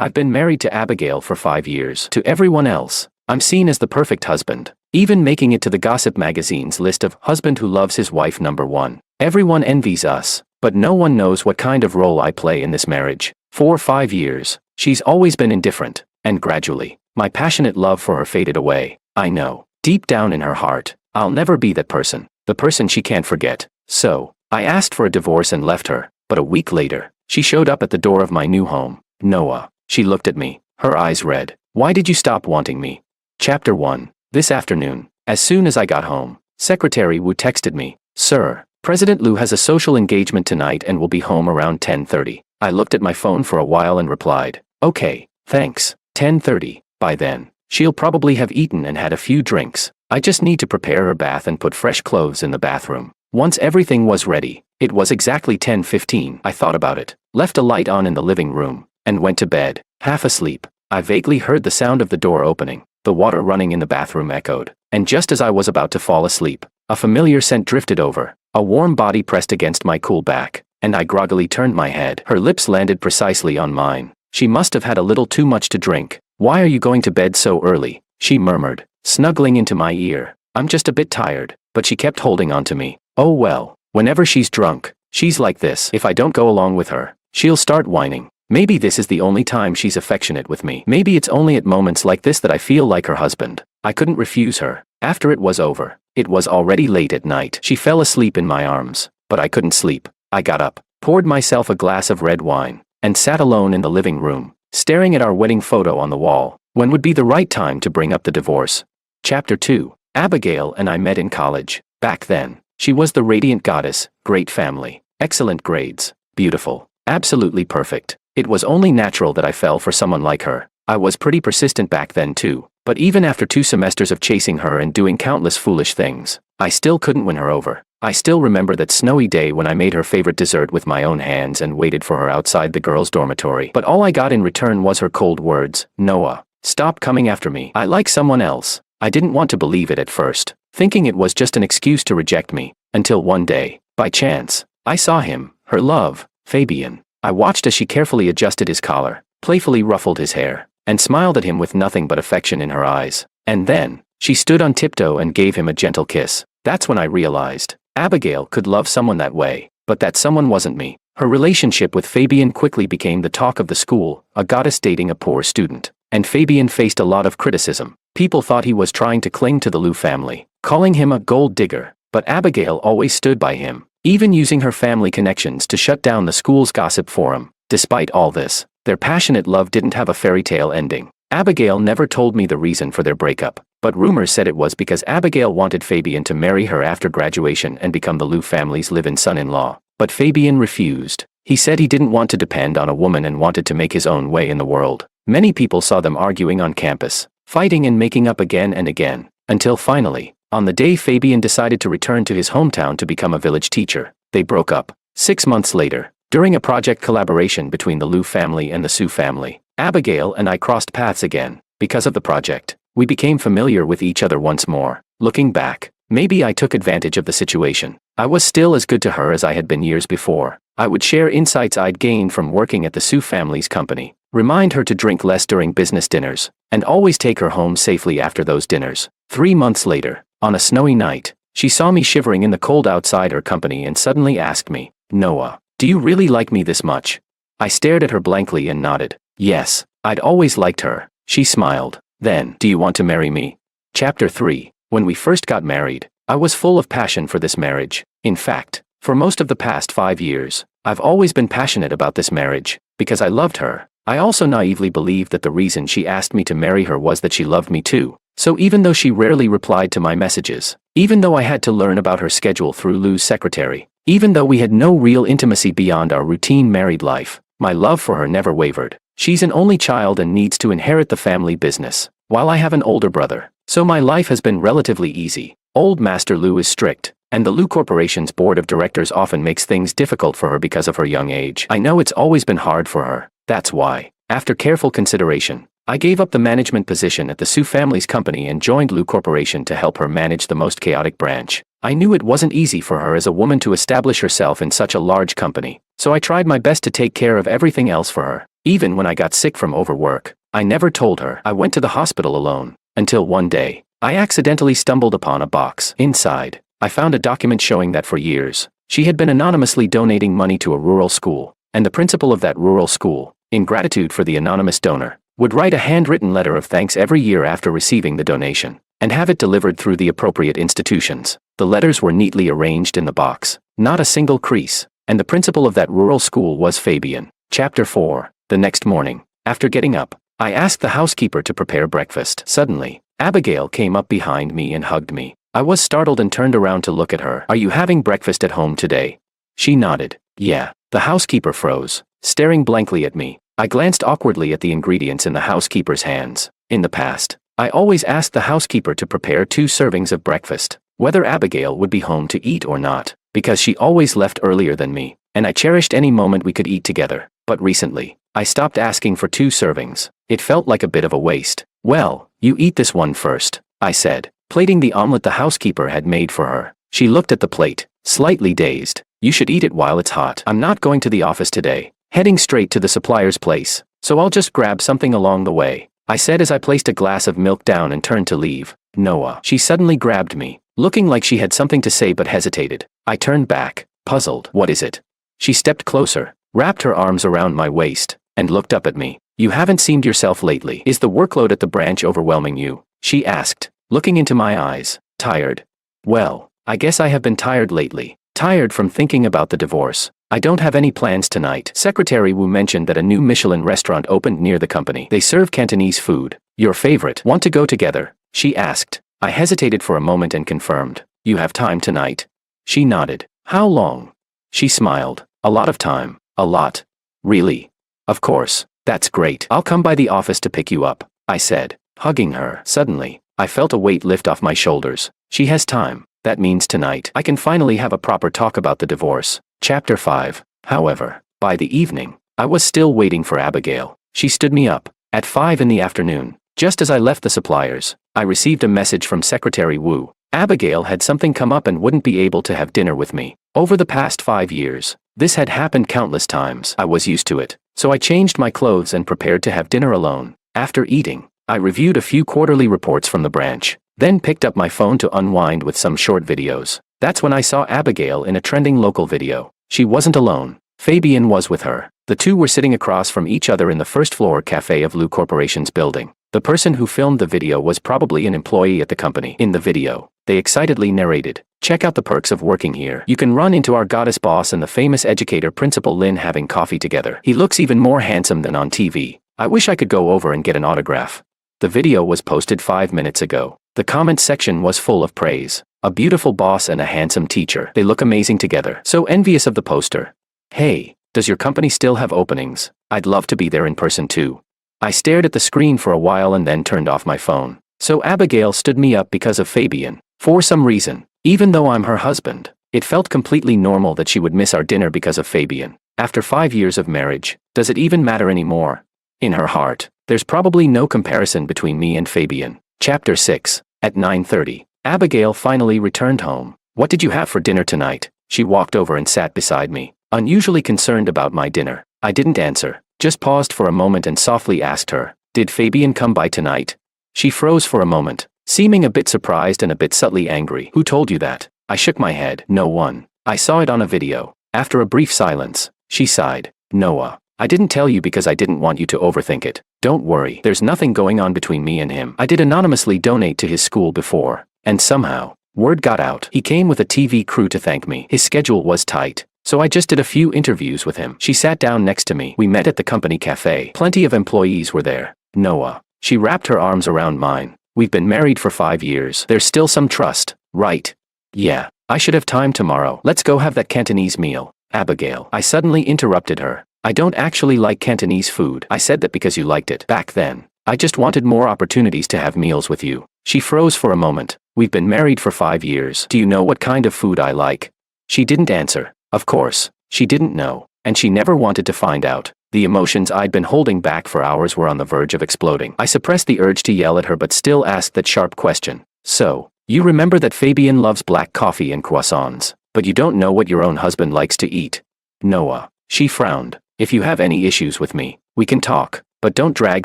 I've been married to Abigail for 5 years. To everyone else, I'm seen as the perfect husband, even making it to the gossip magazine's list of husband who loves his wife #1. Everyone envies us, but no one knows what kind of role I play in this marriage. For 5 years, she's always been indifferent, and gradually, my passionate love for her faded away. I know, deep down in her heart, I'll never be that person, the person she can't forget. So, I asked for a divorce and left her, but a week later, she showed up at the door of my new home. Noah. She looked at me, her eyes red. Why did you stop wanting me? Chapter 1. This afternoon, as soon as I got home, Secretary Wu texted me, "Sir, President Liu has a social engagement tonight and will be home around 10:30. I looked at my phone for a while and replied, "Okay, thanks, 10:30. By then, she'll probably have eaten and had a few drinks. I just need to prepare her bath and put fresh clothes in the bathroom." Once everything was ready, it was exactly 10:15. I thought about it, left a light on in the living room, and went to bed, half asleep. I vaguely heard the sound of the door opening, the water running in the bathroom echoed, and just as I was about to fall asleep, a familiar scent drifted over, a warm body pressed against my cool back, and I groggily turned my head. Her lips landed precisely on mine. She must have had a little too much to drink. "Why are you going to bed so early?" she murmured, snuggling into my ear. "I'm just a bit tired," but she kept holding on to me. Oh well, whenever she's drunk, she's like this. If I don't go along with her, she'll start whining. Maybe this is the only time she's affectionate with me. Maybe it's only at moments like this that I feel like her husband. I couldn't refuse her. After it was over, it was already late at night. She fell asleep in my arms, but I couldn't sleep. I got up, poured myself a glass of red wine, and sat alone in the living room, staring at our wedding photo on the wall. When would be the right time to bring up the divorce? Chapter 2. Abigail and I met in college. Back then, she was the radiant goddess, great family, excellent grades, beautiful, absolutely perfect. It was only natural that I fell for someone like her. I was pretty persistent back then too, but even after 2 semesters of chasing her and doing countless foolish things, I still couldn't win her over. I still remember that snowy day when I made her favorite dessert with my own hands and waited for her outside the girls' dormitory. But all I got in return was her cold words, "Noah, stop coming after me. I like someone else." I didn't want to believe it at first, thinking it was just an excuse to reject me, until one day, by chance, I saw him, her love, Fabian. I watched as she carefully adjusted his collar, playfully ruffled his hair, and smiled at him with nothing but affection in her eyes. And then, she stood on tiptoe and gave him a gentle kiss. That's when I realized, Abigail could love someone that way, but that someone wasn't me. Her relationship with Fabian quickly became the talk of the school, a goddess dating a poor student. And Fabian faced a lot of criticism. People thought he was trying to cling to the Liu family, calling him a gold digger, but Abigail always stood by him, even using her family connections to shut down the school's gossip forum. Despite all this, their passionate love didn't have a fairy tale ending. Abigail never told me the reason for their breakup, but rumors said it was because Abigail wanted Fabian to marry her after graduation and become the Liu family's live-in son-in-law. But Fabian refused. He said he didn't want to depend on a woman and wanted to make his own way in the world. Many people saw them arguing on campus, fighting and making up again and again, until finally, on the day Fabian decided to return to his hometown to become a village teacher, they broke up. 6 months later, during a project collaboration between the Liu family and the Su family, Abigail and I crossed paths again. Because of the project, we became familiar with each other once more. Looking back, maybe I took advantage of the situation. I was still as good to her as I had been years before. I would share insights I'd gained from working at the Su family's company, remind her to drink less during business dinners, and always take her home safely after those dinners. 3 months later, on a snowy night, she saw me shivering in the cold outside her company and suddenly asked me, "Noah, do you really like me this much?" I stared at her blankly and nodded. Yes, I'd always liked her. She smiled. Then, "Do you want to marry me?" Chapter 3. When we first got married, I was full of passion for this marriage. In fact, for most of the past 5 years, I've always been passionate about this marriage, because I loved her. I also naively believed that the reason she asked me to marry her was that she loved me too. So even though she rarely replied to my messages, even though I had to learn about her schedule through Liu's secretary, even though we had no real intimacy beyond our routine married life, my love for her never wavered. She's an only child and needs to inherit the family business, while I have an older brother. So my life has been relatively easy. Old Master Liu is strict, and the Liu Corporation's board of directors often makes things difficult for her because of her young age. I know it's always been hard for her. That's why, after careful consideration, I gave up the management position at the Su family's company and joined Liu Corporation to help her manage the most chaotic branch. I knew it wasn't easy for her as a woman to establish herself in such a large company, so I tried my best to take care of everything else for her. Even when I got sick from overwork, I never told her. I went to the hospital alone, until one day, I accidentally stumbled upon a box. Inside, I found a document showing that for years, she had been anonymously donating money to a rural school, and the principal of that rural school, in gratitude for the anonymous donor, would write a handwritten letter of thanks every year after receiving the donation, and have it delivered through the appropriate institutions. The letters were neatly arranged in the box, not a single crease, and the principal of that rural school was Fabian. Chapter 4. The next morning, after getting up, I asked the housekeeper to prepare breakfast. Suddenly, Abigail came up behind me and hugged me. I was startled and turned around to look at her. "Are you having breakfast at home today?" She nodded. "Yeah." The housekeeper froze, staring blankly at me. I glanced awkwardly at the ingredients in the housekeeper's hands. In the past, I always asked the housekeeper to prepare 2 servings of breakfast, whether Abigail would be home to eat or not, because she always left earlier than me, and I cherished any moment we could eat together. But recently, I stopped asking for 2 servings. It felt like a bit of a waste. "Well, you eat this one first," I said, plating the omelet the housekeeper had made for her. She looked at the plate, slightly dazed. "You should eat it while it's hot. I'm not going to the office today, heading straight to the supplier's place, so I'll just grab something along the way," I said as I placed a glass of milk down and turned to leave. "Noah." She suddenly grabbed me, looking like she had something to say but hesitated. I turned back, puzzled. "What is it?" She stepped closer, wrapped her arms around my waist, and looked up at me. "You haven't seemed yourself lately. Is the workload at the branch overwhelming you?" she asked, looking into my eyes. "Tired?" "Well, I guess I have been tired lately. Tired from thinking about the divorce. I don't have any plans tonight." Secretary Wu mentioned that a new Michelin restaurant opened near the company. They serve Cantonese food. "Your favorite. Want to go together?" she asked. I hesitated for a moment and confirmed. "You have time tonight?" She nodded. "How long?" She smiled. "A lot of time. A lot." "Really?" "Of course. That's great. I'll come by the office to pick you up," I said, hugging her. Suddenly, I felt a weight lift off my shoulders. She has time. That means tonight I can finally have a proper talk about the divorce. Chapter 5. However, by the evening, I was still waiting for Abigail. She stood me up. At 5 in the afternoon, just as I left the suppliers, I received a message from Secretary Wu. Abigail had something come up and wouldn't be able to have dinner with me. Over the past 5 years, this had happened countless times. I was used to it, so I changed my clothes and prepared to have dinner alone. After eating, I reviewed a few quarterly reports from the branch, then picked up my phone to unwind with some short videos. That's when I saw Abigail in a trending local video. She wasn't alone. Fabian was with her. The two were sitting across from each other in the first-floor cafe of Lu Corporation's building. The person who filmed the video was probably an employee at the company. In the video, they excitedly narrated, "Check out the perks of working here. You can run into our goddess boss and the famous educator Principal Lin having coffee together. He looks even more handsome than on TV. I wish I could go over and get an autograph." The video was posted 5 minutes ago. The comment section was full of praise. "A beautiful boss and a handsome teacher. They look amazing together. So envious of the poster. Hey, does your company still have openings? I'd love to be there in person too." I stared at the screen for a while and then turned off my phone. So Abigail stood me up because of Fabian. For some reason, even though I'm her husband, it felt completely normal that she would miss our dinner because of Fabian. After 5 years of marriage, does it even matter anymore? In her heart, there's probably no comparison between me and Fabian. Chapter 6. At 9:30, Abigail finally returned home. "What did you have for dinner tonight?" She walked over and sat beside me, unusually concerned about my dinner. I didn't answer, just paused for a moment and softly asked her, "Did Fabian come by tonight?" She froze for a moment, seeming a bit surprised and a bit subtly angry. "Who told you that?" I shook my head. "No one. I saw it on a video." After a brief silence, she sighed. "Noah, I didn't tell you because I didn't want you to overthink it. Don't worry, there's nothing going on between me and him. I did anonymously donate to his school before, and somehow, word got out. He came with a TV crew to thank me. His schedule was tight, so I just did a few interviews with him." She sat down next to me. "We met at the company cafe. Plenty of employees were there." "Noah." She wrapped her arms around mine. "We've been married for 5 years. There's still some trust, right?" "Yeah. I should have time tomorrow. Let's go have that Cantonese meal." "Abigail." I suddenly interrupted her. "I don't actually like Cantonese food. I said that because you liked it back then. I just wanted more opportunities to have meals with you." She froze for a moment. "We've been married for 5 years. Do you know what kind of food I like?" She didn't answer. Of course, she didn't know, and she never wanted to find out. The emotions I'd been holding back for hours were on the verge of exploding. I suppressed the urge to yell at her but still asked that sharp question. "So, you remember that Fabian loves black coffee and croissants, but you don't know what your own husband likes to eat?" "Noah." She frowned. If you have any issues with me, we can talk, but don't drag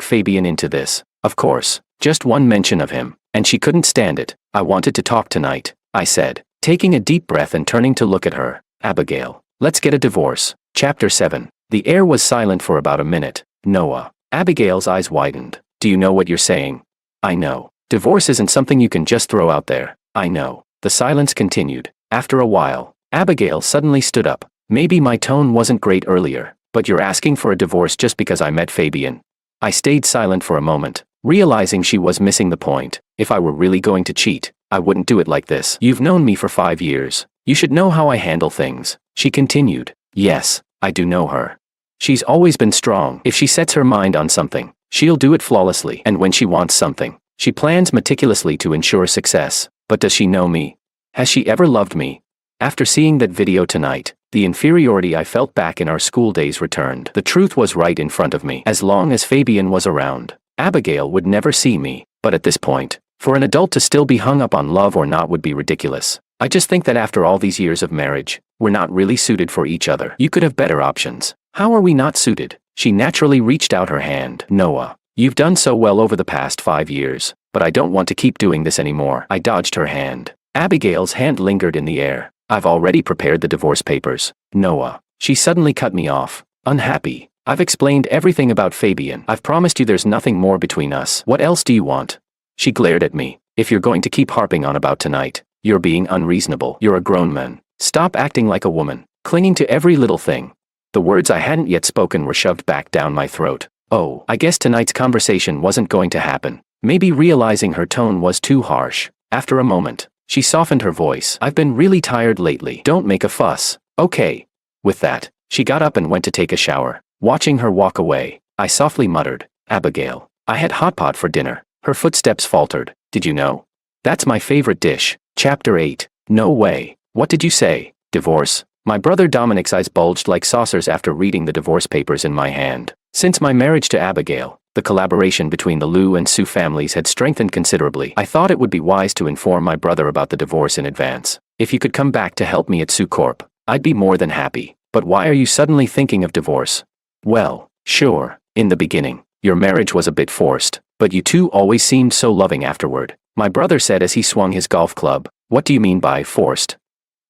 Fabian into this. Of course, just one mention of him, and she couldn't stand it. I wanted to talk tonight, I said, taking a deep breath and turning to look at her. Abigail, let's get a divorce. Chapter 7. The air was silent for about a minute. Noah. Abigail's eyes widened. Do you know what you're saying? I know. Divorce isn't something you can just throw out there. I know. The silence continued. After a while, Abigail suddenly stood up. Maybe my tone wasn't great earlier, but you're asking for a divorce just because I met Fabian. I stayed silent for a moment, realizing she was missing the point. If I were really going to cheat, I wouldn't do it like this. You've known me for 5 years. You should know how I handle things. She continued. Yes, I do know her. She's always been strong. If she sets her mind on something, she'll do it flawlessly. And when she wants something, she plans meticulously to ensure success. But does she know me? Has she ever loved me? After seeing that video tonight, the inferiority I felt back in our school days returned. The truth was right in front of me. As long as Fabian was around, Abigail would never see me. But at this point, for an adult to still be hung up on love or not would be ridiculous. I just think that after all these years of marriage, we're not really suited for each other. You could have better options. How are we not suited? She naturally reached out her hand. Noah, you've done so well over the past 5 years, but I don't want to keep doing this anymore. I dodged her hand. Abigail's hand lingered in the air. I've already prepared the divorce papers. Noah. She suddenly cut me off. Unhappy. I've explained everything about Fabian. I've promised you there's nothing more between us. What else do you want? She glared at me. If you're going to keep harping on about tonight, you're being unreasonable. You're a grown man. Stop acting like a woman, clinging to every little thing. The words I hadn't yet spoken were shoved back down my throat. Oh, I guess tonight's conversation wasn't going to happen. Maybe realizing her tone was too harsh. After a moment, she softened her voice. I've been really tired lately. Don't make a fuss, okay? With that, she got up and went to take a shower. Watching her walk away, I softly muttered, Abigail, I had hot pot for dinner. Her footsteps faltered. Did you know? That's my favorite dish. Chapter 8. No way. What did you say? Divorce? My brother Dominic's eyes bulged like saucers after reading the divorce papers in my hand. Since my marriage to Abigail, the collaboration between the Lou and Sue families had strengthened considerably. I thought it would be wise to inform my brother about the divorce in advance. If you could come back to help me at Sue Corp, I'd be more than happy. But why are you suddenly thinking of divorce? Well, sure, in the beginning, your marriage was a bit forced, but you two always seemed so loving afterward, my brother said as he swung his golf club. What do you mean by forced?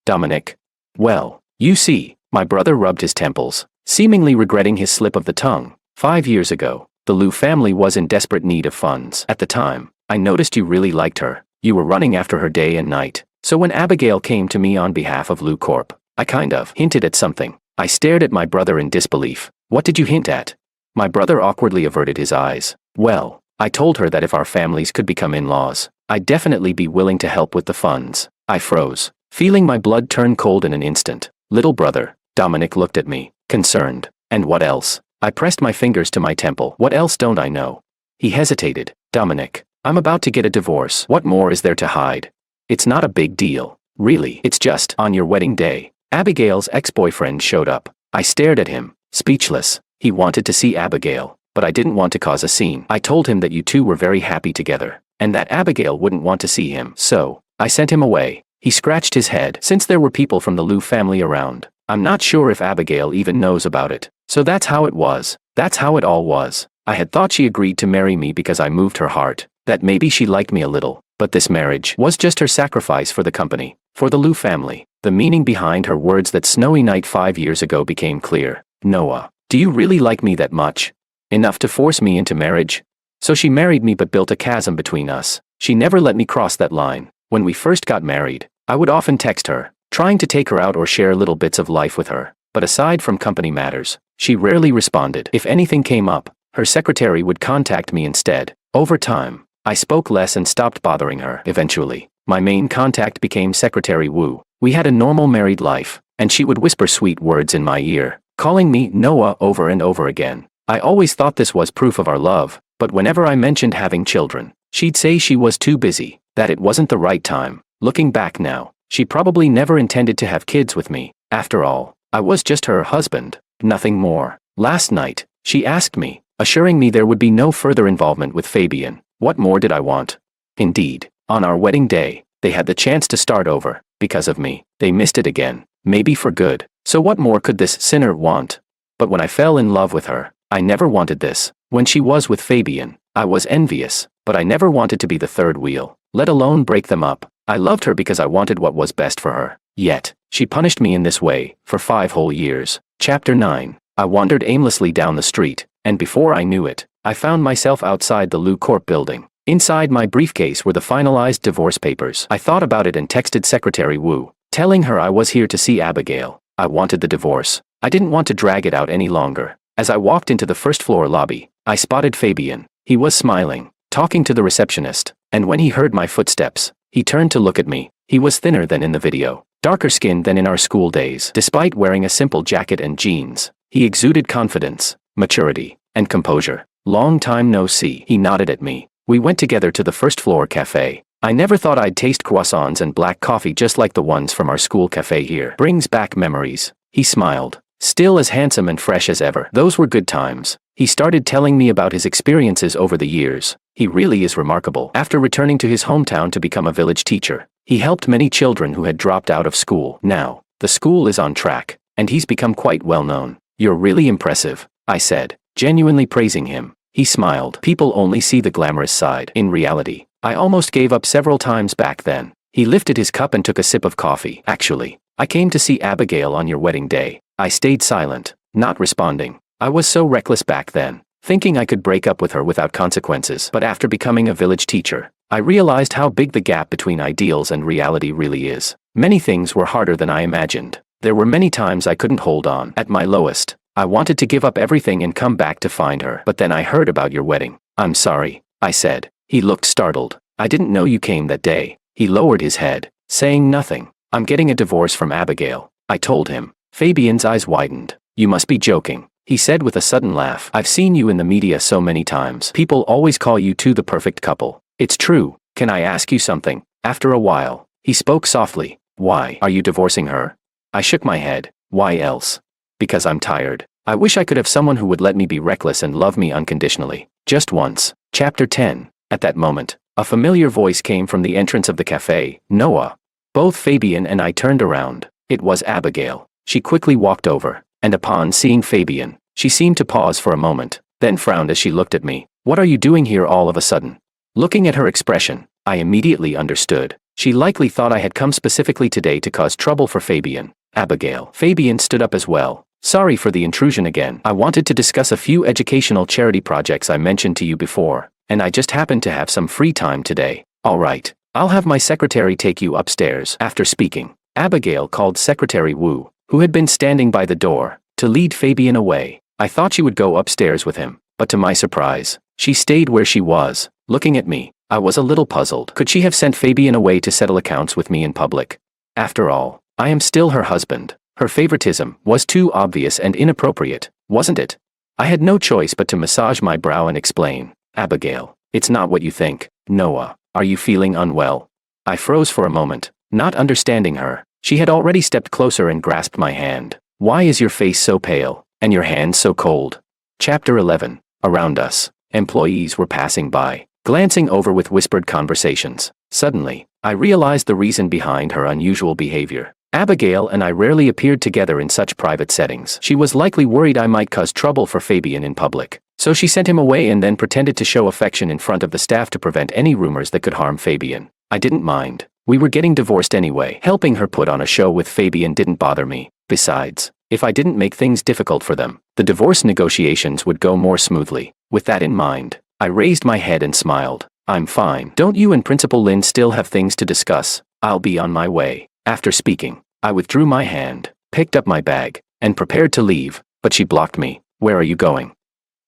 Dominic? Well, you see, my brother rubbed his temples, seemingly regretting his slip of the tongue. 5 years ago, the Lou family was in desperate need of funds. At the time, I noticed you really liked her. You were running after her day and night. So when Abigail came to me on behalf of Lou Corp, I kind of hinted at something. I stared at my brother in disbelief. What did you hint at? My brother awkwardly averted his eyes. Well, I told her that if our families could become in-laws, I'd definitely be willing to help with the funds. I froze, feeling my blood turn cold in an instant. Little brother, Dominic looked at me, concerned. And what else? I pressed my fingers to my temple. What else don't I know? He hesitated. Dominic, I'm about to get a divorce. What more is there to hide? It's not a big deal. Really, it's just, on your wedding day, Abigail's ex-boyfriend showed up. I stared at him, speechless. He wanted to see Abigail, but I didn't want to cause a scene. I told him that you two were very happy together, and that Abigail wouldn't want to see him. So, I sent him away. He scratched his head. Since there were people from the Lou family around, I'm not sure if Abigail even knows about it. So that's how it was. That's how it all was. I had thought she agreed to marry me because I moved her heart, that maybe she liked me a little, but this marriage was just her sacrifice for the company, for the Lou family. The meaning behind her words that snowy night 5 years ago became clear. Noah, do you really like me that much? Enough to force me into marriage? So she married me but built a chasm between us. She never let me cross that line. When we first got married, I would often text her, trying to take her out or share little bits of life with her. But aside from company matters, she rarely responded. If anything came up, her secretary would contact me instead. Over time, I spoke less and stopped bothering her. Eventually, my main contact became Secretary Wu. We had a normal married life, and she would whisper sweet words in my ear, calling me Noah over and over again. I always thought this was proof of our love, but whenever I mentioned having children, she'd say she was too busy, that it wasn't the right time. Looking back now, she probably never intended to have kids with me. After all, I was just her husband, nothing more. Last night, she asked me, assuring me there would be no further involvement with Fabian. What more did I want? Indeed, on our wedding day, they had the chance to start over. Because of me, they missed it again, maybe for good. So what more could this sinner want? But when I fell in love with her, I never wanted this. When she was with Fabian, I was envious, but I never wanted to be the third wheel, let alone break them up. I loved her because I wanted what was best for her. Yet, she punished me in this way, for 5 whole years. Chapter 9. I wandered aimlessly down the street, and before I knew it, I found myself outside the Lou Corp building. Inside my briefcase were the finalized divorce papers. I thought about it and texted Secretary Wu, telling her I was here to see Abigail. I wanted the divorce. I didn't want to drag it out any longer. As I walked into the first-floor lobby, I spotted Fabian. He was smiling, talking to the receptionist, and when he heard my footsteps, he turned to look at me. He was thinner than in the video, darker skinned than in our school days. Despite wearing a simple jacket and jeans, he exuded confidence, maturity, and composure. Long time no see. He nodded at me. We went together to the first-floor cafe. I never thought I'd taste croissants and black coffee just like the ones from our school cafe here. Brings back memories. He smiled, still as handsome and fresh as ever. Those were good times. He started telling me about his experiences over the years. He really is remarkable. After returning to his hometown to become a village teacher, he helped many children who had dropped out of school. Now, the school is on track, and he's become quite well known. You're really impressive, I said, genuinely praising him. He smiled. People only see the glamorous side. In reality, I almost gave up several times back then. He lifted his cup and took a sip of coffee. Actually, I came to see Abigail on your wedding day. I stayed silent, not responding. I was so reckless back then, thinking I could break up with her without consequences. But after becoming a village teacher, I realized how big the gap between ideals and reality really is. Many things were harder than I imagined. There were many times I couldn't hold on. At my lowest, I wanted to give up everything and come back to find her. But then I heard about your wedding. I'm sorry, I said. He looked startled. I didn't know you came that day. He lowered his head, saying nothing. I'm getting a divorce from Abigail, I told him. Fabian's eyes widened. You must be joking, he said with a sudden laugh. I've seen you in the media so many times. People always call you two the perfect couple. It's true. Can I ask you something? After a while, he spoke softly. Why are you divorcing her? I shook my head. Why else? Because I'm tired. I wish I could have someone who would let me be reckless and love me unconditionally. Just once. Chapter 10. At that moment, a familiar voice came from the entrance of the cafe. Noah. Both Fabian and I turned around. It was Abigail. She quickly walked over, and upon seeing Fabian, she seemed to pause for a moment, then frowned as she looked at me. What are you doing here all of a sudden? Looking at her expression, I immediately understood. She likely thought I had come specifically today to cause trouble for Fabian. Abigail. Fabian stood up as well. Sorry for the intrusion again. I wanted to discuss a few educational charity projects I mentioned to you before, and I just happened to have some free time today. All right, I'll have my secretary take you upstairs. After speaking, Abigail called Secretary Wu, who had been standing by the door, to lead Fabian away. I thought she would go upstairs with him, but to my surprise, she stayed where she was, looking at me. I was a little puzzled. Could she have sent Fabian away to settle accounts with me in public? After all, I am still her husband. Her favoritism was too obvious and inappropriate, wasn't it? I had no choice but to massage my brow and explain. Abigail, it's not what you think. Noah, are you feeling unwell? I froze for a moment, not understanding her. She had already stepped closer and grasped my hand. Why is your face so pale, and your hands so cold? Chapter 11. Around us, employees were passing by, glancing over with whispered conversations. Suddenly, I realized the reason behind her unusual behavior. Abigail and I rarely appeared together in such private settings. She was likely worried I might cause trouble for Fabian in public, so she sent him away and then pretended to show affection in front of the staff to prevent any rumors that could harm Fabian. I didn't mind. We were getting divorced anyway. Helping her put on a show with Fabian didn't bother me. Besides, if I didn't make things difficult for them, the divorce negotiations would go more smoothly. With that in mind, I raised my head and smiled. I'm fine. Don't you and Principal Lin still have things to discuss? I'll be on my way. After speaking, I withdrew my hand, picked up my bag, and prepared to leave, but she blocked me. Where are you going?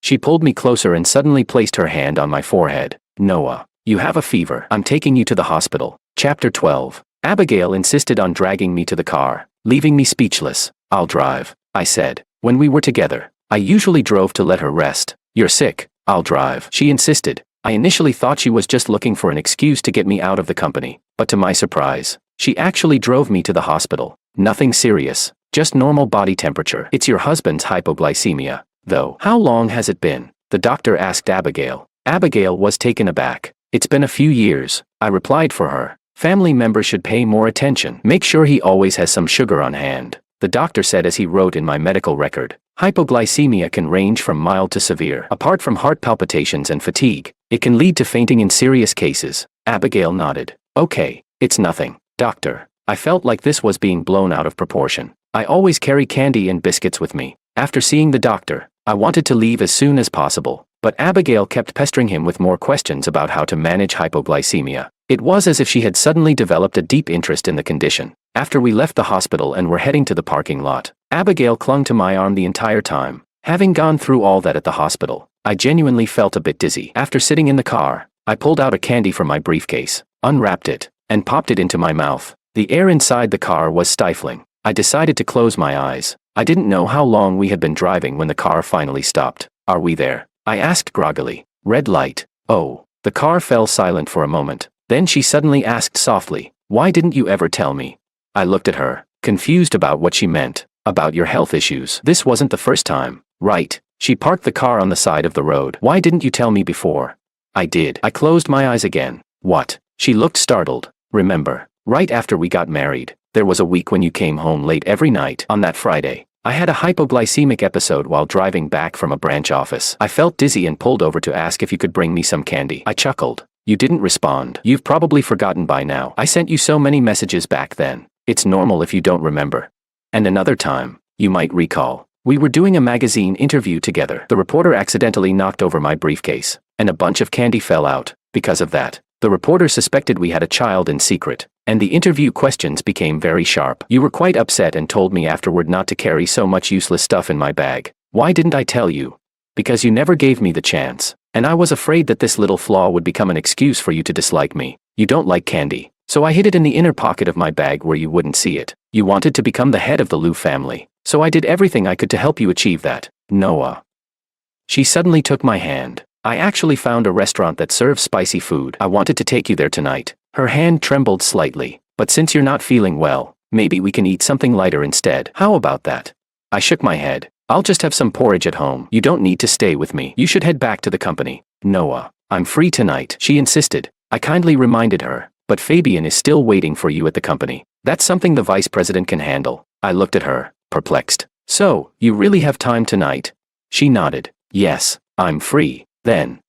She pulled me closer and suddenly placed her hand on my forehead. Noah, you have a fever. I'm taking you to the hospital. Chapter 12. Abigail insisted on dragging me to the car, leaving me speechless. I'll drive, I said. When we were together, I usually drove to let her rest. You're sick. I'll drive, she insisted. I initially thought she was just looking for an excuse to get me out of the company, but to my surprise, she actually drove me to the hospital. Nothing serious, just normal body temperature. It's your husband's hypoglycemia, though. How long has it been? The doctor asked Abigail. Abigail was taken aback. It's been a few years, I replied for her. Family members should pay more attention. Make sure he always has some sugar on hand, the doctor said as he wrote in my medical record. Hypoglycemia can range from mild to severe. Apart from heart palpitations and fatigue, it can lead to fainting in serious cases. Abigail nodded. Okay, it's nothing, doctor. I felt like this was being blown out of proportion. I always carry candy and biscuits with me. After seeing the doctor, I wanted to leave as soon as possible, but Abigail kept pestering him with more questions about how to manage hypoglycemia. It was as if she had suddenly developed a deep interest in the condition. After we left the hospital and were heading to the parking lot, Abigail clung to my arm the entire time. Having gone through all that at the hospital, I genuinely felt a bit dizzy. After sitting in the car, I pulled out a candy from my briefcase, unwrapped it, and popped it into my mouth. The air inside the car was stifling. I decided to close my eyes. I didn't know how long we had been driving when the car finally stopped. Are we there? I asked groggily. Red light. Oh. The car fell silent for a moment. Then she suddenly asked softly, why didn't you ever tell me? I looked at her, confused about what she meant. About your health issues. This wasn't the first time, right? She parked the car on the side of the road. Why didn't you tell me before? I did. I closed my eyes again. What? She looked startled. Remember, right after we got married, there was a week when you came home late every night. On that Friday, I had a hypoglycemic episode while driving back from a branch office. I felt dizzy and pulled over to ask if you could bring me some candy. I chuckled. You didn't respond. You've probably forgotten by now. I sent you so many messages back then. It's normal if you don't remember. And another time, you might recall, we were doing a magazine interview together. The reporter accidentally knocked over my briefcase, and a bunch of candy fell out. Because of that, the reporter suspected we had a child in secret, and the interview questions became very sharp. You were quite upset and told me afterward not to carry so much useless stuff in my bag. Why didn't I tell you? Because you never gave me the chance, and I was afraid that this little flaw would become an excuse for you to dislike me. You don't like candy, so I hid it in the inner pocket of my bag where you wouldn't see it. You wanted to become the head of the Liu family, so I did everything I could to help you achieve that. Noah. She suddenly took my hand. I actually found a restaurant that serves spicy food. I wanted to take you there tonight. Her hand trembled slightly. But since you're not feeling well, maybe we can eat something lighter instead. How about that? I shook my head. I'll just have some porridge at home. You don't need to stay with me. You should head back to the company. Noah. I'm free tonight, she insisted. I kindly reminded her. But Fabian is still waiting for you at the company. That's something the vice president can handle. I looked at her, perplexed. So, you really have time tonight? She nodded. Yes, I'm free, then.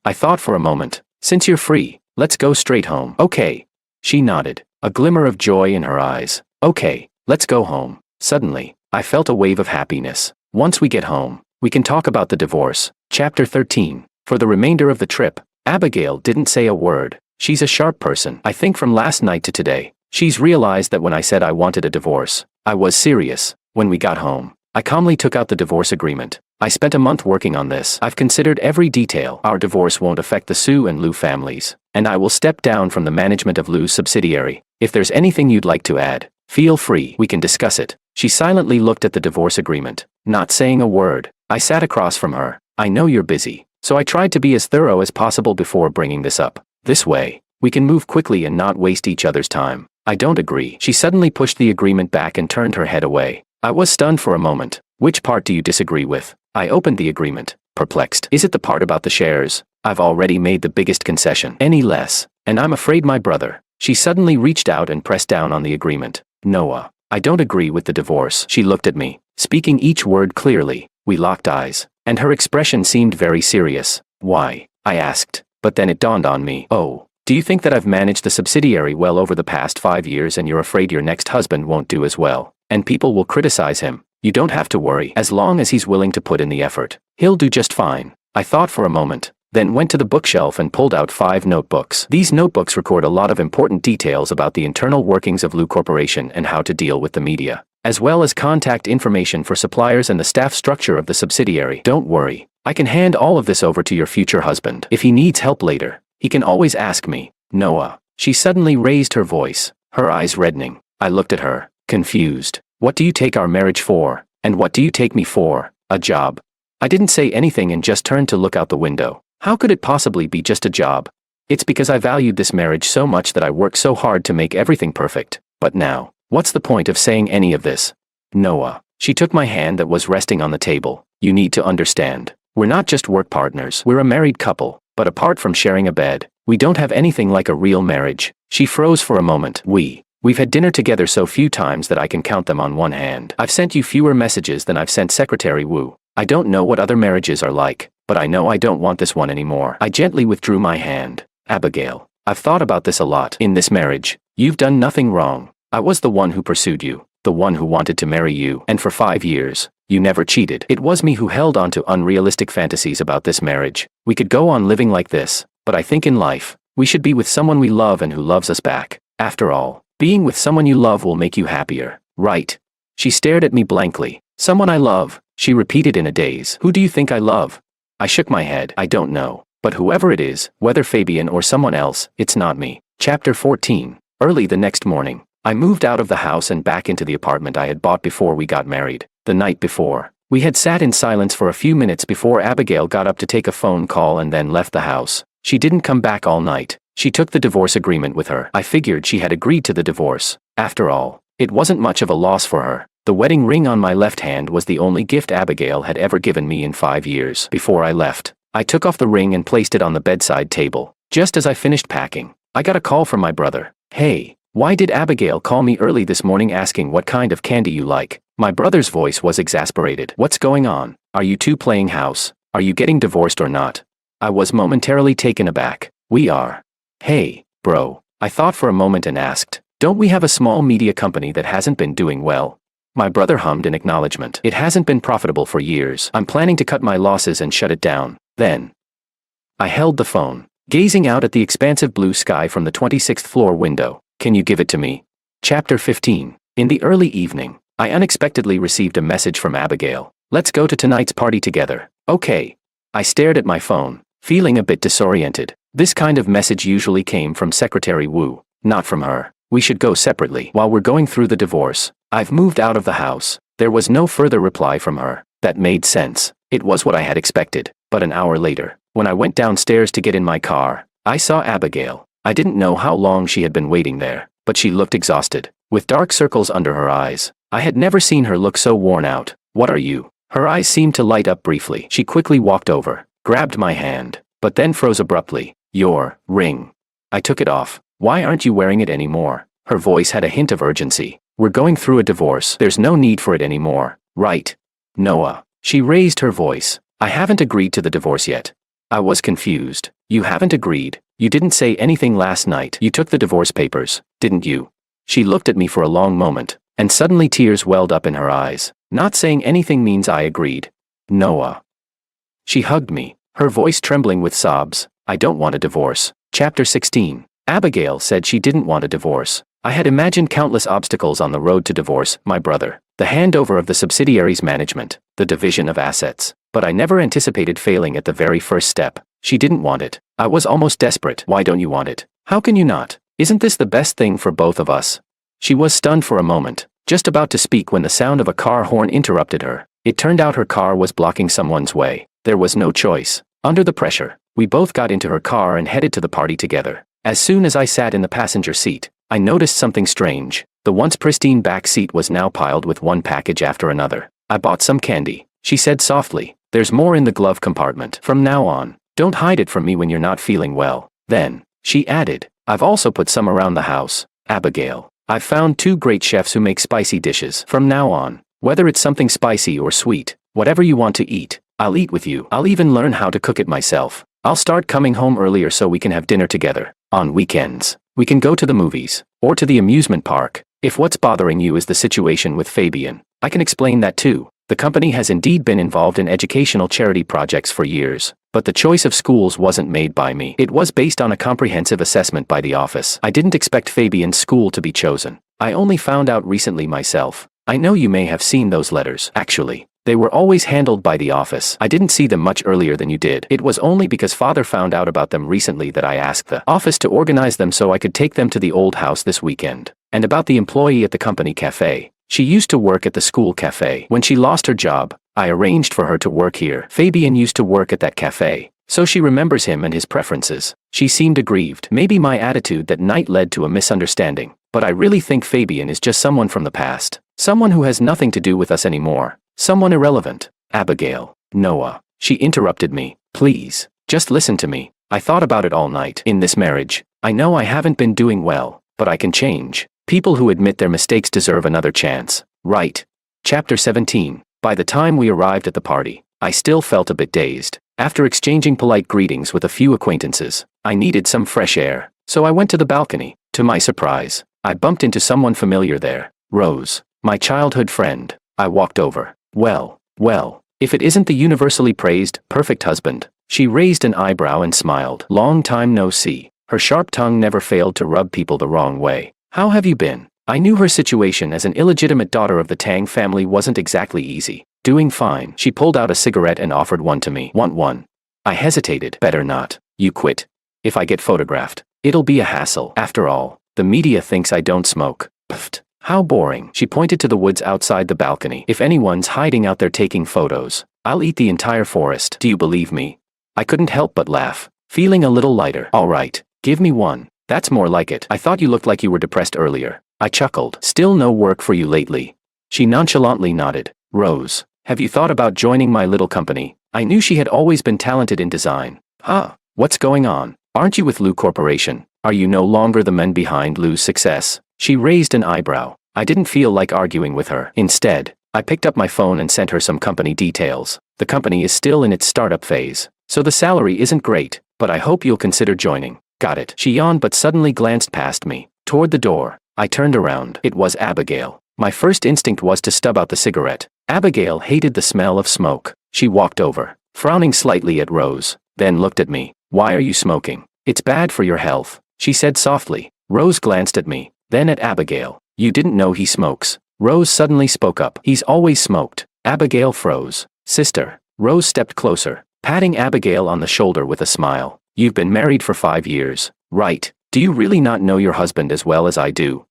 I thought for a moment. Since you're free, let's go straight home. Okay. She nodded, a glimmer of joy in her eyes. Okay, let's go home. Suddenly, I felt a wave of happiness. Once we get home, we can talk about the divorce. Chapter 13. For the remainder of the trip, Abigail didn't say a word. She's a sharp person. I think from last night to today, she's realized that when I said I wanted a divorce, I was serious. When we got home, I calmly took out the divorce agreement. I spent a month working on this. I've considered every detail. Our divorce won't affect the Sue and Liu families, and I will step down from the management of Liu's subsidiary. If there's anything you'd like to add, feel free. We can discuss it. She silently looked at the divorce agreement, not saying a word. I sat across from her. I know you're busy, so I tried to be as thorough as possible before bringing this up. This way, we can move quickly and not waste each other's time. I don't agree. She suddenly pushed the agreement back and turned her head away. I was stunned for a moment. Which part do you disagree with? I opened the agreement, perplexed. Is it the part about the shares? I've already made the biggest concession. Any less, and I'm afraid my brother. She suddenly reached out and pressed down on the agreement. Noah, I don't agree with the divorce. She looked at me, speaking each word clearly. We locked eyes, and her expression seemed very serious. Why? I asked, but then it dawned on me. Oh, do you think that I've managed the subsidiary well over the past 5 years and you're afraid your next husband won't do as well, and people will criticize him? You don't have to worry. As long as he's willing to put in the effort, he'll do just fine. I thought for a moment, then went to the bookshelf and pulled out 5 notebooks. These notebooks record a lot of important details about the internal workings of Liu Corporation and how to deal with the media, as well as contact information for suppliers and the staff structure of the subsidiary. Don't worry, I can hand all of this over to your future husband. If he needs help later, he can always ask me. Noah. She suddenly raised her voice, her eyes reddening. I looked at her, confused. What do you take our marriage for? And what do you take me for? A job? I didn't say anything and just turned to look out the window. How could it possibly be just a job? It's because I valued this marriage so much that I worked so hard to make everything perfect. But now, what's the point of saying any of this? Noah. She took my hand that was resting on the table. You need to understand. We're not just work partners. We're a married couple, but apart from sharing a bed, we don't have anything like a real marriage. She froze for a moment. We've had dinner together so few times that I can count them on one hand. I've sent you fewer messages than I've sent Secretary Wu. I don't know what other marriages are like, but I know I don't want this one anymore. I gently withdrew my hand. Abigail, I've thought about this a lot. In this marriage, you've done nothing wrong. I was the one who pursued you, the one who wanted to marry you, and for 5 years, you never cheated. It was me who held on to unrealistic fantasies about this marriage. We could go on living like this, but I think in life, we should be with someone we love and who loves us back. After all, being with someone you love will make you happier, right? She stared at me blankly. Someone I love, she repeated in a daze. Who do you think I love? I shook my head. I don't know. But whoever it is, whether Fabian or someone else, it's not me. Chapter 14. Early the next morning, I moved out of the house and back into the apartment I had bought before we got married. The night before, we had sat in silence for a few minutes before Abigail got up to take a phone call and then left the house. She didn't come back all night. She took the divorce agreement with her. I figured she had agreed to the divorce. After all, it wasn't much of a loss for her. The wedding ring on my left hand was the only gift Abigail had ever given me in 5 years. Before I left, I took off the ring and placed it on the bedside table. Just as I finished packing, I got a call from my brother. Hey, why did Abigail call me early this morning asking what kind of candy you like? My brother's voice was exasperated. What's going on? Are you two playing house? Are you getting divorced or not? I was momentarily taken aback. We are. Hey, bro. I thought for a moment and asked, don't we have a small media company that hasn't been doing well? My brother hummed in acknowledgement. It hasn't been profitable for years. I'm planning to cut my losses and shut it down. Then, I held the phone, gazing out at the expansive blue sky from the 26th floor window. Can you give it to me? Chapter 15. In the early evening, I unexpectedly received a message from Abigail. Let's go to tonight's party together. Okay. I stared at my phone, feeling a bit disoriented. This kind of message usually came from Secretary Wu, not from her. We should go separately. While we're going through the divorce, I've moved out of the house. There was no further reply from her. That made sense. It was what I had expected. But an hour later, when I went downstairs to get in my car, I saw Abigail. I didn't know how long she had been waiting there, but she looked exhausted, with dark circles under her eyes. I had never seen her look so worn out. What are you? Her eyes seemed to light up briefly. She quickly walked over, grabbed my hand, but then froze abruptly. Your ring. I took it off. Why aren't you wearing it anymore? Her voice had a hint of urgency. We're going through a divorce. There's no need for it anymore, right? Noah. She raised her voice. I haven't agreed to the divorce yet. I was confused. You haven't agreed? You didn't say anything last night. You took the divorce papers, didn't you? She looked at me for a long moment, and suddenly tears welled up in her eyes. Not saying anything means I agreed. Noah. She hugged me, her voice trembling with sobs. I don't want a divorce. Chapter 16. Abigail said she didn't want a divorce. I had imagined countless obstacles on the road to divorce, my brother, the handover of the subsidiary's management, the division of assets, but I never anticipated failing at the very first step. She didn't want it. I was almost desperate. Why don't you want it? How can you not? Isn't this the best thing for both of us? She was stunned for a moment, just about to speak when the sound of a car horn interrupted her. It turned out her car was blocking someone's way. There was no choice. Under the pressure, we both got into her car and headed to the party together. As soon as I sat in the passenger seat, I noticed something strange. The once pristine back seat was now piled with one package after another. I bought some candy, she said softly. There's more in the glove compartment. From now on, don't hide it from me when you're not feeling well. Then, she added, I've also put some around the house. Abigail, I've found 2 great chefs who make spicy dishes. From now on, whether it's something spicy or sweet, whatever you want to eat, I'll eat with you. I'll even learn how to cook it myself. I'll start coming home earlier so we can have dinner together. On weekends, we can go to the movies, or to the amusement park. If what's bothering you is the situation with Fabian, I can explain that too. The company has indeed been involved in educational charity projects for years, but the choice of schools wasn't made by me. It was based on a comprehensive assessment by the office. I didn't expect Fabian's school to be chosen. I only found out recently myself. I know you may have seen those letters. Actually, they were always handled by the office. I didn't see them much earlier than you did. It was only because Father found out about them recently that I asked the office to organize them so I could take them to the old house this weekend. And about the employee at the company cafe. She used to work at the school cafe. When she lost her job, I arranged for her to work here. Fabian used to work at that cafe, so she remembers him and his preferences. She seemed aggrieved. Maybe my attitude that night led to a misunderstanding, but I really think Fabian is just someone from the past. Someone who has nothing to do with us anymore. Someone irrelevant. Abigail. Noah. She interrupted me. Please, just listen to me. I thought about it all night. In this marriage, I know I haven't been doing well, but I can change. People who admit their mistakes deserve another chance, right? Chapter 17. By the time we arrived at the party, I still felt a bit dazed. After exchanging polite greetings with a few acquaintances, I needed some fresh air, so I went to the balcony. To my surprise, I bumped into someone familiar there. Rose, my childhood friend. I walked over. Well, if it isn't the universally praised, perfect husband. She raised an eyebrow and smiled. Long time no see. Her sharp tongue never failed to rub people the wrong way. How have you been? I knew her situation as an illegitimate daughter of the Tang family wasn't exactly easy. Doing fine. She pulled out a cigarette and offered one to me. Want one? I hesitated. Better not. You quit. If I get photographed, it'll be a hassle. After all, the media thinks I don't smoke. Pfft. How boring. She pointed to the woods outside the balcony. If anyone's hiding out there taking photos, I'll eat the entire forest. Do you believe me? I couldn't help but laugh, feeling a little lighter. All right, give me one. That's more like it. I thought you looked like you were depressed earlier. I chuckled. Still no work for you lately? She nonchalantly nodded. Rose, have you thought about joining my little company? I knew she had always been talented in design. Huh? What's going on? Aren't you with Lu Corporation? Are you no longer the men behind Lu's success? She raised an eyebrow. I didn't feel like arguing with her. Instead, I picked up my phone and sent her some company details. The company is still in its startup phase, so the salary isn't great, but I hope you'll consider joining. Got it. She yawned but suddenly glanced past me, toward the door. I turned around. It was Abigail. My first instinct was to stub out the cigarette. Abigail hated the smell of smoke. She walked over, frowning slightly at Rose, then looked at me. Why are you smoking? It's bad for your health, she said softly. Rose glanced at me, then at Abigail. You didn't know he smokes. Rose suddenly spoke up. He's always smoked. Abigail froze. Sister. Rose stepped closer, patting Abigail on the shoulder with a smile. You've been married for 5 years, right? Do you really not know your husband as well as I do?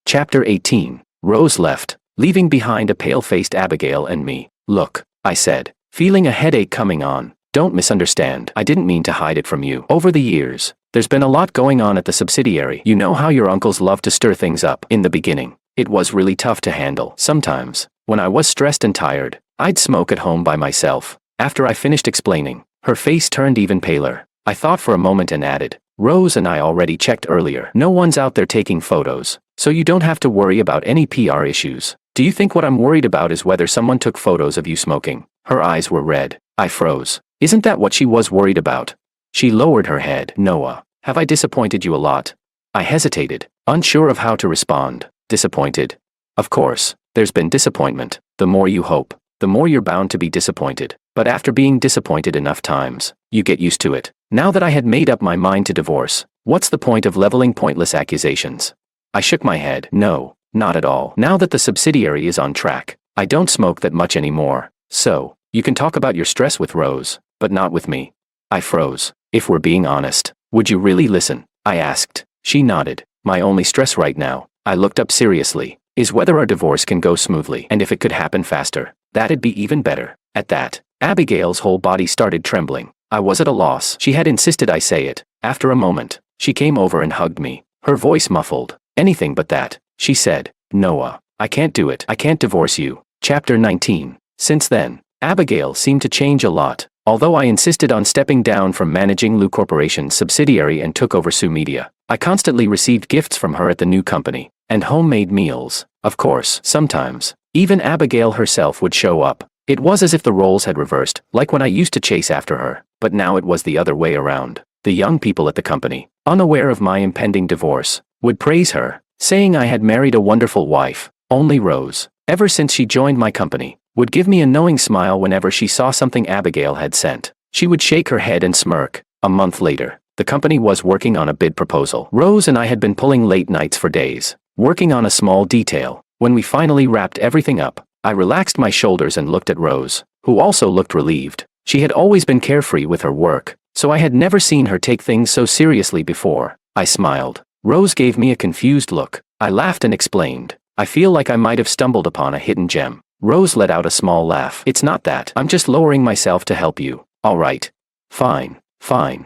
Chapter 18. Rose left, leaving behind a pale-faced Abigail and me. Look, I said, feeling a headache coming on. Don't misunderstand. I didn't mean to hide it from you. Over the years, there's been a lot going on at the subsidiary. You know how your uncles love to stir things up. In the beginning, it was really tough to handle. Sometimes, when I was stressed and tired, I'd smoke at home by myself. After I finished explaining, her face turned even paler. I thought for a moment and added, Rose and I already checked earlier. No one's out there taking photos, so you don't have to worry about any PR issues. Do you think what I'm worried about is whether someone took photos of you smoking? Her eyes were red. I froze. Isn't that what she was worried about? She lowered her head. Noah, have I disappointed you a lot? I hesitated, unsure of how to respond. Disappointed? Of course, there's been disappointment. The more you hope, the more you're bound to be disappointed. But after being disappointed enough times, you get used to it. Now that I had made up my mind to divorce, what's the point of leveling pointless accusations? I shook my head. No, not at all. Now that the subsidiary is on track, I don't smoke that much anymore. So, you can talk about your stress with Rose, but not with me. I froze. If we're being honest, would you really listen? I asked. She nodded. My only stress right now, I looked up seriously, is whether our divorce can go smoothly, and if it could happen faster, that'd be even better. At that, Abigail's whole body started trembling. I was at a loss. She had insisted I say it. After a moment, she came over and hugged me, her voice muffled. Anything but that, she said. Noah, I can't do it. I can't divorce you. Chapter 19. Since then, Abigail seemed to change a lot. Although I insisted on stepping down from managing Lu Corporation's subsidiary and took over Su Media, I constantly received gifts from her at the new company, and homemade meals. Of course, sometimes, even Abigail herself would show up. It was as if the roles had reversed, like when I used to chase after her, but now it was the other way around. The young people at the company, unaware of my impending divorce, would praise her, saying I had married a wonderful wife. Only Rose, ever since she joined my company, would give me a knowing smile whenever she saw something Abigail had sent. She would shake her head and smirk. A month later, the company was working on a bid proposal. Rose and I had been pulling late nights for days, working on a small detail. When we finally wrapped everything up, I relaxed my shoulders and looked at Rose, who also looked relieved. She had always been carefree with her work, so I had never seen her take things so seriously before. I smiled. Rose gave me a confused look. I laughed and explained. I feel like I might have stumbled upon a hidden gem. Rose let out a small laugh. It's not that. I'm just lowering myself to help you. All right. Fine.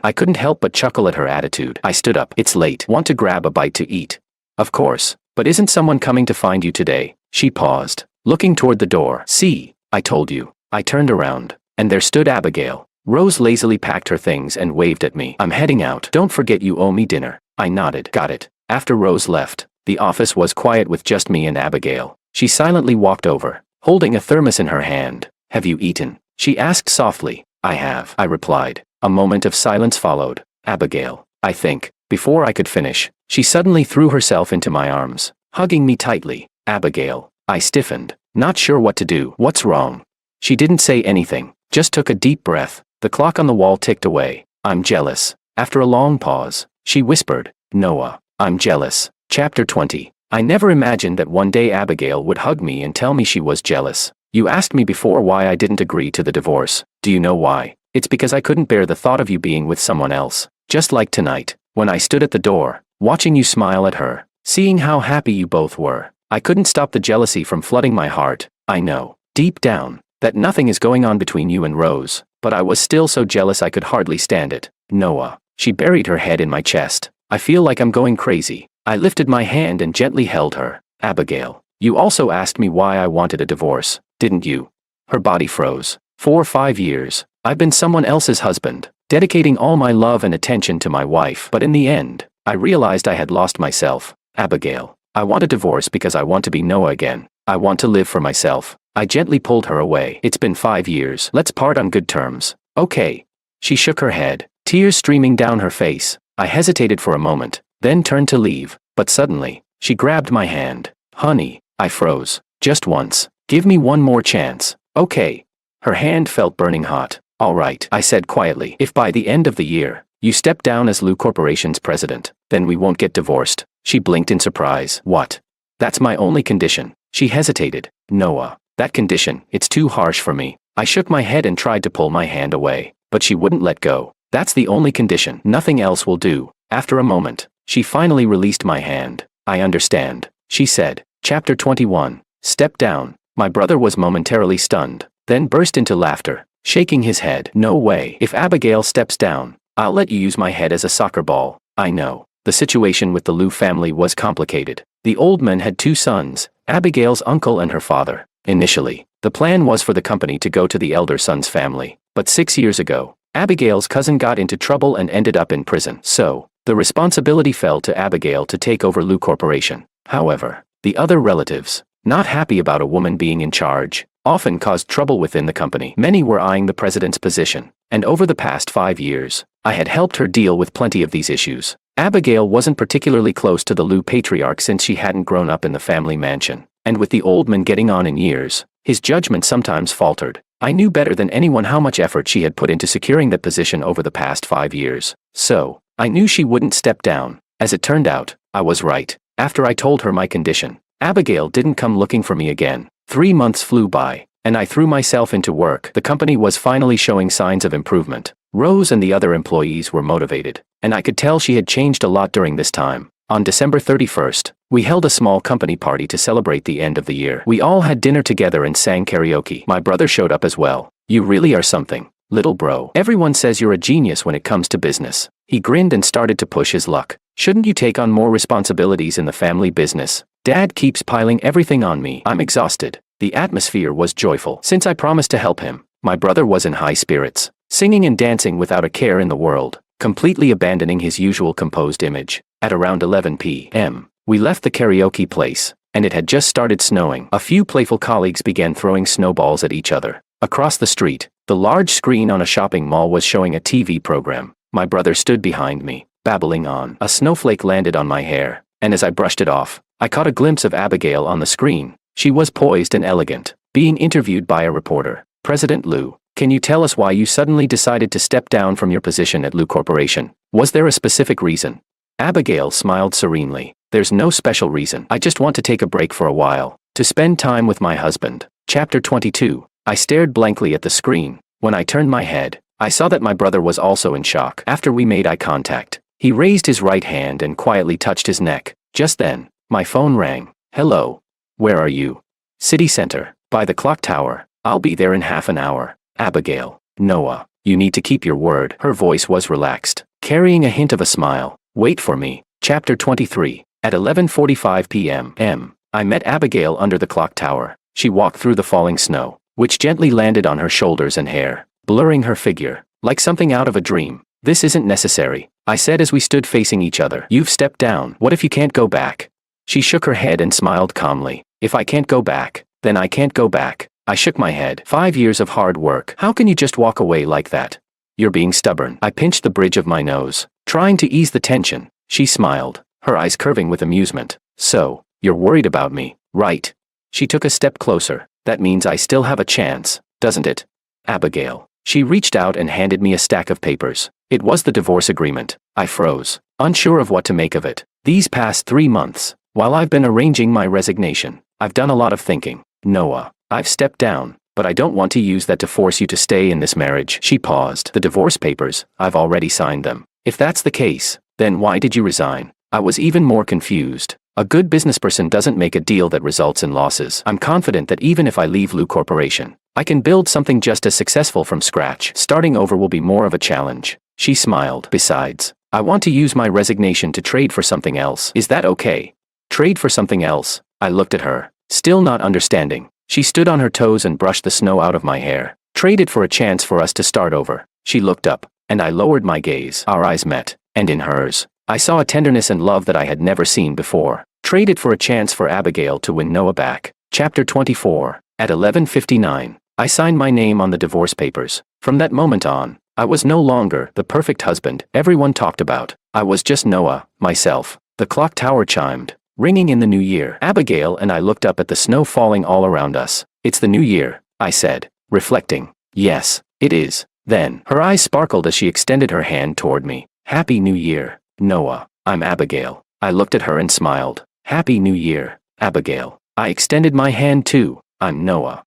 I couldn't help but chuckle at her attitude. I stood up. It's late. Want to grab a bite to eat? Of course. But isn't someone coming to find you today? She paused, looking toward the door. See, I told you. I turned around, and there stood Abigail. Rose lazily packed her things and waved at me. I'm heading out. Don't forget you owe me dinner. I nodded. Got it. After Rose left, The office was quiet with just me and Abigail. She silently walked over, holding a thermos in her hand. "Have you eaten?" she asked softly. "I have," I replied. A moment of silence followed. "Abigail, I think." Before I could finish, she suddenly threw herself into my arms, hugging me tightly. "Abigail." I stiffened, not sure what to do. "What's wrong?" She didn't say anything, just took a deep breath. The clock on the wall ticked away. "I'm jealous." After a long pause, she whispered, "Noah, I'm jealous." Chapter 20. I never imagined that one day Abigail would hug me and tell me she was jealous. "You asked me before why I didn't agree to the divorce. Do you know why? It's because I couldn't bear the thought of you being with someone else. Just like tonight, when I stood at the door, watching you smile at her, seeing how happy you both were. I couldn't stop the jealousy from flooding my heart. I know, deep down, that nothing is going on between you and Rose, but I was still so jealous I could hardly stand it." "Noah." She buried her head in my chest. "I feel like I'm going crazy." I lifted my hand and gently held her. "Abigail, you also asked me why I wanted a divorce, didn't you?" Her body froze. "For 5 years, I've been someone else's husband, dedicating all my love and attention to my wife. But in the end, I realized I had lost myself. Abigail, I want a divorce because I want to be Noah again. I want to live for myself." I gently pulled her away. "It's been 5 years. Let's part on good terms." "Okay." She shook her head, tears streaming down her face. I hesitated for a moment, then turned to leave, but suddenly, she grabbed my hand. "Honey." I froze. "Just once. Give me one more chance." "Okay." Her hand felt burning hot. "All right," I said quietly. "If by the end of the year, you step down as Lou Corporation's president, then we won't get divorced." She blinked in surprise. "What?" "That's my only condition." She hesitated. "Noah, that condition, it's too harsh for me." I shook my head and tried to pull my hand away, but she wouldn't let go. "That's the only condition. Nothing else will do." After a moment, she finally released my hand. "I understand," she said. Chapter 21. Step down. My brother was momentarily stunned, then burst into laughter, shaking his head. "No way. If Abigail steps down, I'll let you use my head as a soccer ball." I know. The situation with the Liu family was complicated. The old man had 2 sons, Abigail's uncle and her father. Initially, the plan was for the company to go to the elder son's family, but 6 years ago, Abigail's cousin got into trouble and ended up in prison. So, the responsibility fell to Abigail to take over Liu Corporation. However, the other relatives, not happy about a woman being in charge, often caused trouble within the company. Many were eyeing the president's position, and over the past 5 years, I had helped her deal with plenty of these issues. Abigail wasn't particularly close to the Liu patriarch since she hadn't grown up in the family mansion, and with the old man getting on in years, his judgment sometimes faltered. I knew better than anyone how much effort she had put into securing that position over the past 5 years. So, I knew she wouldn't step down. As it turned out, I was right. After I told her my condition, Abigail didn't come looking for me again. 3 months flew by, and I threw myself into work. The company was finally showing signs of improvement. Rose and the other employees were motivated, and I could tell she had changed a lot during this time. On December 31st, we held a small company party to celebrate the end of the year. We all had dinner together and sang karaoke. My brother showed up as well. "You really are something, little bro. Everyone says you're a genius when it comes to business." He grinned and started to push his luck. "Shouldn't you take on more responsibilities in the family business? Dad keeps piling everything on me. I'm exhausted." The atmosphere was joyful. Since I promised to help him, my brother was in high spirits, singing and dancing without a care in the world, completely abandoning his usual composed image. At around 11 p.m., we left the karaoke place, and it had just started snowing. A few playful colleagues began throwing snowballs at each other. Across the street, the large screen on a shopping mall was showing a TV program. My brother stood behind me, babbling on. A snowflake landed on my hair, and as I brushed it off, I caught a glimpse of Abigail on the screen. She was poised and elegant, being interviewed by a reporter. "President Liu, can you tell us why you suddenly decided to step down from your position at Liu Corporation? Was there a specific reason?" Abigail smiled serenely. "There's no special reason. I just want to take a break for a while, to spend time with my husband." Chapter 22. I stared blankly at the screen. When I turned my head, I saw that my brother was also in shock. After we made eye contact, he raised his right hand and quietly touched his neck. Just then, my phone rang. "Hello. Where are you?" "City Center, by the clock tower. I'll be there in half an hour." "Abigail." "Noah, you need to keep your word." Her voice was relaxed, carrying a hint of a smile. "Wait for me." Chapter 23. At 11:45 p.m., I met Abigail under the clock tower. She walked through the falling snow, which gently landed on her shoulders and hair, blurring her figure, like something out of a dream. "This isn't necessary," I said as we stood facing each other. "You've stepped down. What if you can't go back?" She shook her head and smiled calmly. If I can't go back, then I can't go back. I shook my head. 5 years of hard work. How can you just walk away like that? You're being stubborn. I pinched the bridge of my nose, trying to ease the tension. She smiled, her eyes curving with amusement. So, you're worried about me, right? She took a step closer. That means I still have a chance, doesn't it? Abigail. She reached out and handed me a stack of papers. It was the divorce agreement. I froze, unsure of what to make of it. These past 3 months, while I've been arranging my resignation, I've done a lot of thinking. Noah, I've stepped down, but I don't want to use that to force you to stay in this marriage. She paused. The divorce papers, I've already signed them. If that's the case, then why did you resign? I was even more confused. A good businessperson doesn't make a deal that results in losses. I'm confident that even if I leave Lu Corporation, I can build something just as successful from scratch. Starting over will be more of a challenge. She smiled. Besides, I want to use my resignation to trade for something else. Is that okay? Trade for something else? I looked at her, still not understanding. She stood on her toes and brushed the snow out of my hair. Trade it for a chance for us to start over. She looked up, and I lowered my gaze. Our eyes met, and in hers, I saw a tenderness and love that I had never seen before. Trade it for a chance for Abigail to win Noah back. Chapter 24. At 11:59, I signed my name on the divorce papers. From that moment on, I was no longer the perfect husband everyone talked about. I was just Noah, myself. The clock tower chimed, ringing in the new year. Abigail and I looked up at the snow falling all around us. It's the new year, I said, reflecting. Yes, it is. Then, her eyes sparkled as she extended her hand toward me. Happy New Year, Noah. I'm Abigail. I looked at her and smiled. Happy New Year, Abigail. I extended my hand too. I'm Noah.